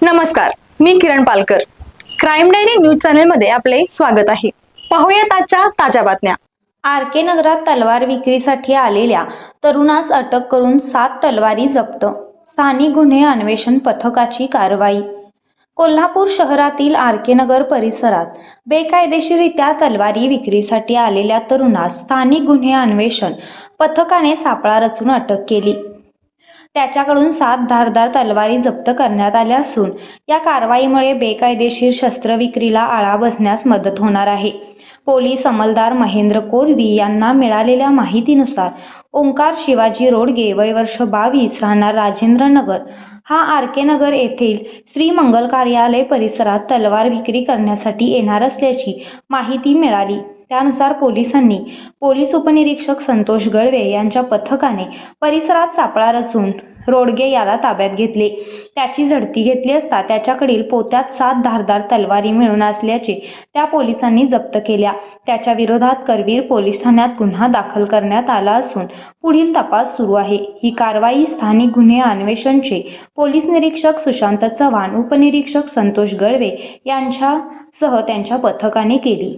नमस्कार, मी Kiran Palkar. Crime Diary news channel मध्ये आपले स्वागत आहे. पाहूयात आजच्या ताज्या बातम्या. आर.के. नगरात तलवार विक्रीसाठी आलेल्या तरुणास अटक करून 7 तलवारी जप्त. स्थानिक गुन्हे अन्वेषण पथकाची कारवाई. कोल्हापूर शहरातील आर.के. नगर परिसरात बेकायदेशीररित्या तलवारी विक्रीसाठी आलेल्या तरुणास स्थानिक गुन्हे अन्वेषण पथकाने सापळा रचून अटक केली. त्याच्याकडून 7 धारदार तलवारी जप्त करण्यात आल्या असून या कारवाईमुळे बेकायदेशीर शस्त्रविक्रीला आळा बसण्यास मदत होणार आहे. पोलीस अंमलदार महेंद्र कोरवी यांना मिळालेल्या माहितीनुसार ओंकार शिवाजी रोडगे, वय वर्ष 22, राहणार राजेंद्र नगर, हा आर.के. नगर येथील श्री मंगल कार्यालय परिसरात तलवार विक्री करण्यासाठी येणार असल्याची माहिती मिळाली. त्यानुसार पोलिसांनी पोलीस उपनिरीक्षक संतोष गळवे यांच्या पथकाने परिसरात सापळा रचून रोडगे याला ताब्यात घेतले. त्याची झडती घेतली असता त्याच्याकडील पोत्यात 7 धारदार तलवारी मिळून असल्याचे त्या पोलिसांनी जप्त केल्या. त्याच्या विरोधात करवीर पोलीस ठाण्यात गुन्हा दाखल करण्यात आला असून पुढील तपास सुरू आहे. ही कारवाई स्थानिक गुन्हे अन्वेषणचे पोलीस निरीक्षक सुशांत चव्हाण, उपनिरीक्षक संतोष गळवे यांच्यासह त्यांच्या पथकाने केली.